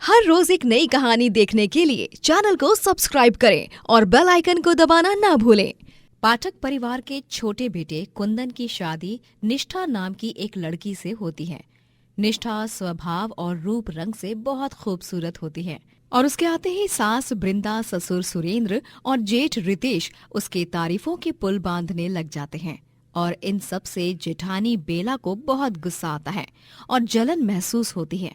हर रोज एक नई कहानी देखने के लिए चैनल को सब्सक्राइब करें और बेल आइकन को दबाना ना भूलें। पाठक परिवार के छोटे बेटे कुंदन की शादी निष्ठा नाम की एक लड़की से होती है। निष्ठा स्वभाव और रूप रंग से बहुत खूबसूरत होती है और उसके आते ही सास बृंदा, ससुर सुरेंद्र और जेठ रितेश उसके तारीफों के पुल बांधने लग जाते हैं। और इन सब से जेठानी बेला को बहुत गुस्सा आता है और जलन महसूस होती है।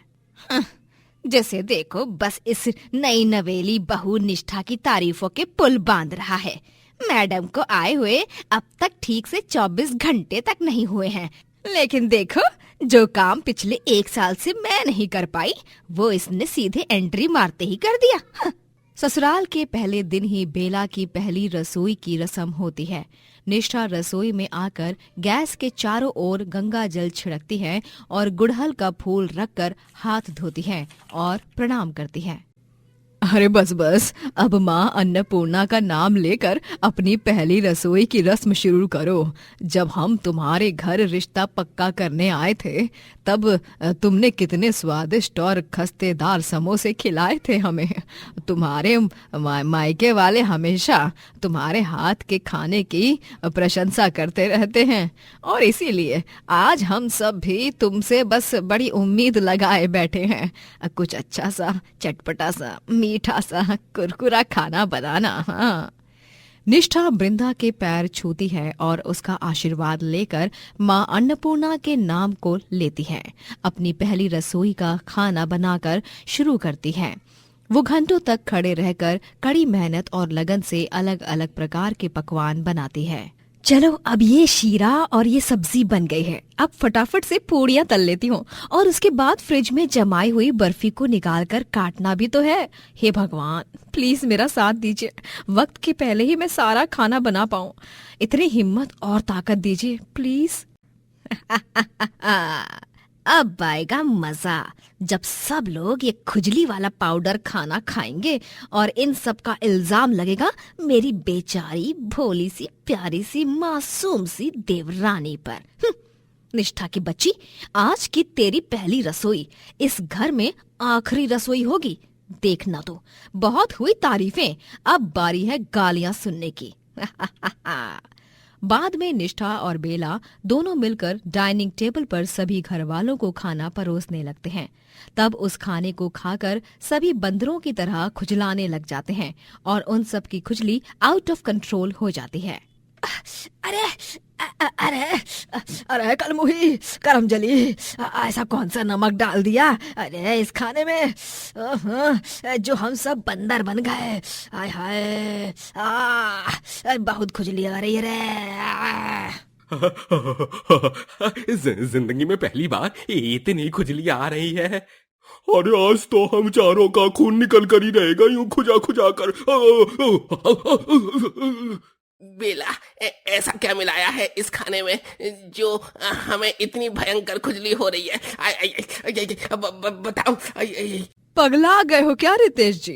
जैसे देखो बस इस नई नवेली बहू निष्ठा की तारीफों के पुल बांध रहा है। मैडम को आए हुए अब तक ठीक से 24 घंटे तक नहीं हुए हैं, लेकिन देखो जो काम पिछले 1 साल से मैं नहीं कर पाई वो इसने सीधे एंट्री मारते ही कर दिया। ससुराल के पहले दिन ही बेला की पहली रसोई की रस्म होती है। निष्ठा रसोई में आकर गैस के चारों ओर गंगा जल छिड़कती है और गुड़हल का फूल रखकर हाथ धोती है और प्रणाम करती है। अरे बस बस, अब माँ अन्नपूर्णा का नाम लेकर अपनी पहली रसोई की रस्म शुरू करो। जब हम तुम्हारे घर रिश्ता पक्का करने आए थे तब तुमने कितने स्वादिष्ट और खस्तेदार समोसे खिलाए थे हमें। तुम्हारे मायके वाले हमेशा तुम्हारे हाथ के खाने की प्रशंसा करते रहते हैं और इसीलिए आज हम सब भी तुमसे बस बड़ी उम्मीद लगाए बैठे हैं। कुछ अच्छा सा, चटपटा सा, मीठा सा, कुरकुरा खाना बनाना। हाँ। निष्ठा बृंदा के पैर छूती है और उसका आशीर्वाद लेकर माँ अन्नपूर्णा के नाम को लेती है। अपनी पहली रसोई का खाना बनाकर शुरू करती है। वो घंटों तक खड़े रहकर कड़ी मेहनत और लगन से अलग अलग प्रकार के पकवान बनाती है। चलो अब ये शीरा और ये सब्जी बन गई है, अब फटाफट से पूड़ियाँ तल लेती हूँ और उसके बाद फ्रिज में जमाई हुई बर्फी को निकालकर काटना भी तो है। हे भगवान, प्लीज मेरा साथ दीजिए, वक्त के पहले ही मैं सारा खाना बना पाऊँ। इतनी हिम्मत और ताकत दीजिए प्लीज। अब आएगा मजा जब सब लोग ये खुजली वाला पाउडर खाना खाएंगे और इन सब का इल्जाम लगेगा मेरी बेचारी भोली सी प्यारी सी मासूम सी देवरानी पर। निष्ठा की बच्ची, आज की तेरी पहली रसोई इस घर में आखिरी रसोई होगी। देखना तो बहुत हुई तारीफें, अब बारी है गालियां सुनने की। बाद में निष्ठा और बेला दोनों मिलकर डाइनिंग टेबल पर सभी घर वालों को खाना परोसने लगते हैं। तब उस खाने को खाकर सभी बंदरों की तरह खुजलाने लग जाते हैं और उन सब की खुजली आउट ऑफ कंट्रोल हो जाती है। अरे अरे अरे कलमुही, करमजली, ऐसा कौन सा नमक डाल दिया अरे इस खाने में जो हम सब बंदर बन गए। हाय हाय, बहुत खुजली आ रही है रे। जिंदगी में पहली बार इतनी खुजली आ रही है। अरे आज तो हम चारों का खून निकल कर ही रहेगा, यूं खुजा खुजा कर। बेला, ऐसा क्या मिलाया है इस खाने में जो हमें इतनी भयंकर खुजली हो रही है? बताओ। पगला गए हो क्या रितेश जी?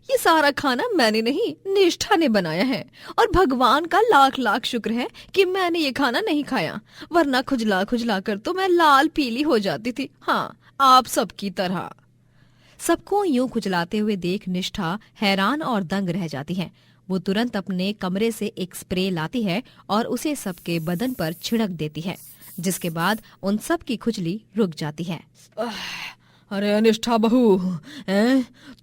ये सारा खाना मैंने नहीं, निष्ठा ने बनाया है और भगवान का लाख लाख शुक्र है कि मैंने ये खाना नहीं खाया, वरना खुजला खुजला कर तो मैं लाल पीली हो जाती थी। हाँ, आप सबकी तरह। सबको यूं खुजलाते हुए देख निष्ठा हैरान और दंग रह जाती है। वो तुरंत अपने कमरे से एक स्प्रे लाती है और उसे सबके बदन पर छिड़क देती है, जिसके बाद उन सब की खुजली रुक जाती है। अरे निष्ठा बहू,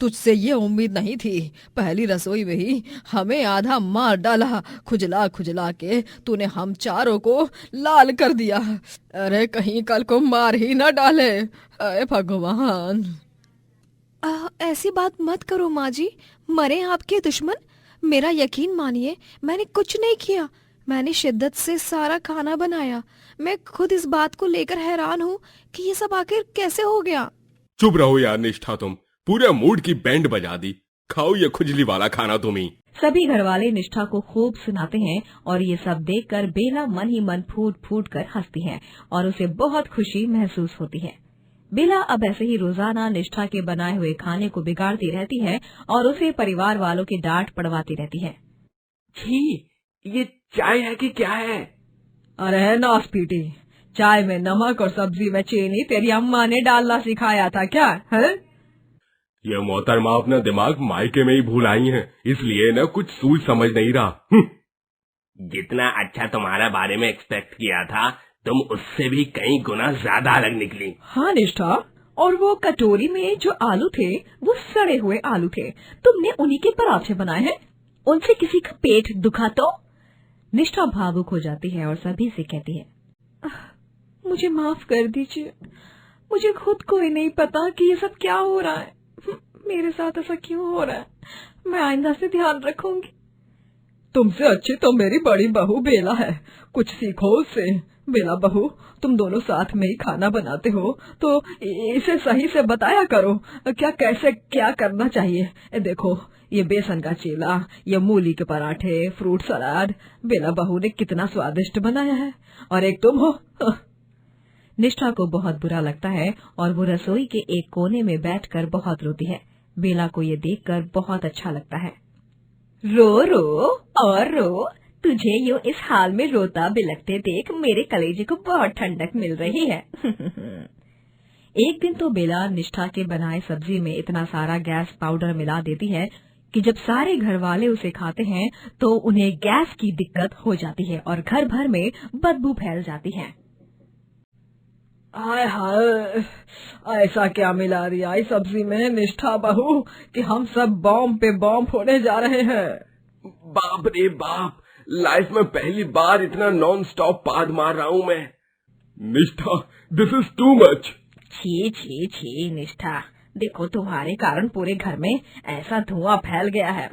तुझसे ये उम्मीद नहीं थी। पहली रसोई में ही हमें आधा मार डाला, खुजला खुजला के तूने हम चारों को लाल कर दिया। अरे कहीं कल को मार ही न डाले। अरे भगवान, ऐसी बात मत करो माँ जी, मरे आपके दुश्मन। मेरा यकीन मानिए, मैंने कुछ नहीं किया। मैंने शिद्दत से सारा खाना बनाया। मैं खुद इस बात को लेकर हैरान हूँ कि ये सब आखिर कैसे हो गया। चुप रहो यार निष्ठा, तुम पूरे मूड की बैंड बजा दी। खाओ ये खुजली वाला खाना तुम ही। सभी घरवाले निष्ठा को खूब सुनाते हैं और ये सब देखकर बेला मन ही मन फूट फूट कर हंसती है और उसे बहुत खुशी महसूस होती है। बेला अब ऐसे ही रोजाना निष्ठा के बनाए हुए खाने को बिगाड़ती रहती है और उसे परिवार वालों की डांट पड़वाती रहती है। छी, ये चाय है कि क्या है? अरे नास पीटी, चाय में नमक और सब्जी में चीनी तेरी अम्मा ने डालना सिखाया था क्या है? ये मोहतरमा अपना दिमाग मायके में ही भूल आई हैं, इसलिए ना कुछ सूझ समझ नहीं रहा। जितना अच्छा तुम्हारा बारे में एक्सपेक्ट किया था, तुम उससे भी कई गुना ज्यादा अलग निकली। हाँ निष्ठा, और वो कटोरी में जो आलू थे वो सड़े हुए आलू थे। तुमने उन्हीं के पराठे बनाए हैं। उनसे किसी का पेट दुखा तो? निष्ठा भावुक हो जाती है और सभी से कहती है, मुझे माफ कर दीजिए, मुझे खुद को ही नहीं पता कि ये सब क्या हो रहा है। मेरे साथ ऐसा क्यों हो रहा है? मैं आइंदा से ध्यान रखूंगी। तुमसे अच्छी तो मेरी बड़ी बहू बेला है, कुछ सीखो उससे। बेला बहू, तुम दोनों साथ में ही खाना बनाते हो तो इसे सही से बताया करो, कैसे क्या करना चाहिए। देखो, ये बेसन का चीला, ये मूली के पराठे, फ्रूट सलाद बेला बहू ने कितना स्वादिष्ट बनाया है, और एक तुम हो। निष्ठा को बहुत बुरा लगता है और वो रसोई के एक कोने में बैठकर बहुत रोती है। बेला को ये देखकर बहुत अच्छा लगता है। रो रो और रो, तुझे यूं इस हाल में रोता बिलखते देख मेरे कलेजे को बहुत ठंडक मिल रही है। एक दिन तो बेला निष्ठा के बनाए सब्जी में इतना सारा गैस पाउडर मिला देती है कि जब सारे घर वाले उसे खाते हैं तो उन्हें गैस की दिक्कत हो जाती है और घर भर में बदबू फैल जाती है। हाय हाय, ऐसा क्या मिला दिया इस सब्जी में निष्ठा बहू कि हम सब बॉम्ब पे बॉम्ब होने जा रहे हैं। बाप रे बाप, लाइफ में पहली बार इतना नॉन स्टॉप पाद मार रहा हूँ मैं। निष्ठा, दिस इज टू मच। छी छी छी निष्ठा, देखो तुम्हारे कारण पूरे घर में ऐसा धुआं फैल गया है।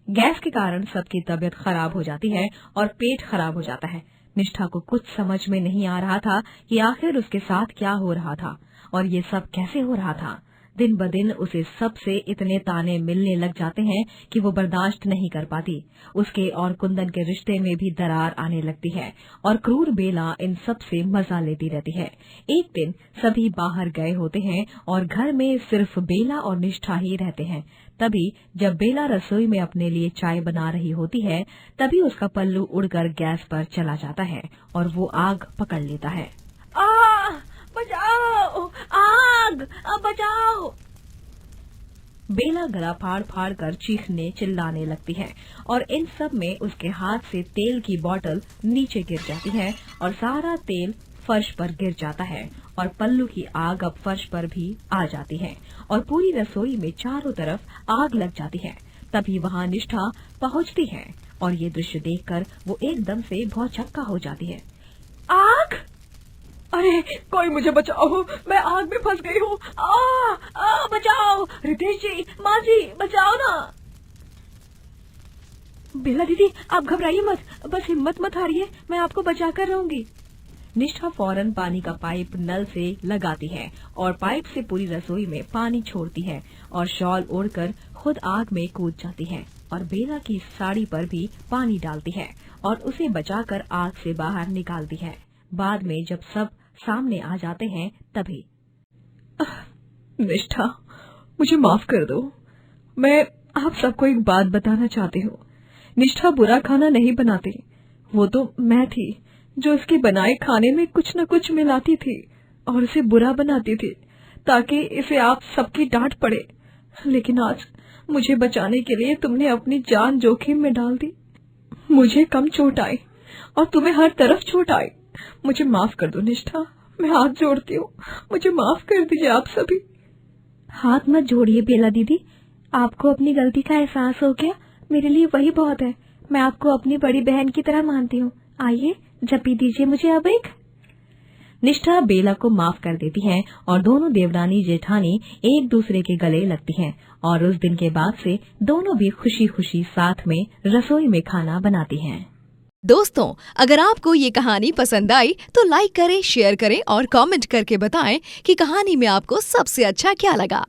गैस के कारण सबकी तबीयत खराब हो जाती है और पेट खराब हो जाता है। निष्ठा को कुछ समझ में नहीं आ रहा था कि आखिर उसके साथ क्या हो रहा था और ये सब कैसे हो रहा था। दिन ब दिन उसे सबसे इतने ताने मिलने लग जाते हैं कि वो बर्दाश्त नहीं कर पाती। उसके और कुंदन के रिश्ते में भी दरार आने लगती है और क्रूर बेला इन सब से मजा लेती रहती है। एक दिन सभी बाहर गए होते हैं और घर में सिर्फ बेला और निष्ठा ही रहते हैं। तभी जब बेला रसोई में अपने लिए चाय बना रही होती है, तभी उसका पल्लू उड़कर गैस पर चला जाता है और वो आग पकड़ लेता है। बचाओ, आग, बचाओ! बेला गला फाड़ फाड़ कर चीखने चिल्लाने लगती है और इन सब में उसके हाथ से तेल की बोतल नीचे गिर जाती है और सारा तेल फर्श पर गिर जाता है और पल्लू की आग अब फर्श पर भी आ जाती है और पूरी रसोई में चारों तरफ आग लग जाती है। तभी वहाँ निष्ठा पहुँचती है और ये दृश्य देखकर वो एकदम से भौचक्का हो जाती है। आग! अरे कोई मुझे बचाओ, मैं आग में फंस गई हूँ। बचाओ रितेश जी, माँ जी, बचाओ ना। बेला दीदी, आप घबराइए मत, बस हिम्मत मत हारिए, मैं आपको बचा कर रहूंगी। निष्ठा फौरन पानी का पाइप नल से लगाती है और पाइप से पूरी रसोई में पानी छोड़ती है और शॉल ओढ़कर खुद आग में कूद जाती है और बेला की साड़ी पर भी पानी डालती है और उसे बचाकर आग से बाहर निकालती है। बाद में जब सब सामने आ जाते हैं तभी, निष्ठा, मुझे माफ कर दो, मैं आप सबको एक बात बताना चाहती हूँ। निष्ठा बुरा खाना नहीं बनाती, वो तो मैं थी जो इसके बनाए खाने में कुछ न कुछ मिलाती थी और इसे बुरा बनाती थी ताकि इसे आप सबकी डांट पड़े। लेकिन आज मुझे बचाने के लिए तुमने अपनी जान जोखिम में डाल दी। मुझे कम चोट आई और तुम्हें हर तरफ चोट आई। मुझे माफ कर दो निष्ठा, मैं हाथ जोड़ती हूँ, मुझे माफ कर दीजिए आप सभी। हाथ मत जोड़िए बेला दीदी, आपको अपनी गलती का एहसास हो गया, मेरे लिए वही बहुत है। मैं आपको अपनी बड़ी बहन की तरह मानती हूँ। आइए जपी दीजिए मुझे अब एक। निष्ठा बेला को माफ कर देती है और दोनों देवरानी जेठानी एक दूसरे के गले लगती हैं और उस दिन के बाद से दोनों भी खुशी खुशी साथ में रसोई में खाना बनाती हैं। दोस्तों, अगर आपको ये कहानी पसंद आई तो लाइक करें, शेयर करें और कमेंट करके बताएं कि कहानी में आपको सबसे अच्छा क्या लगा।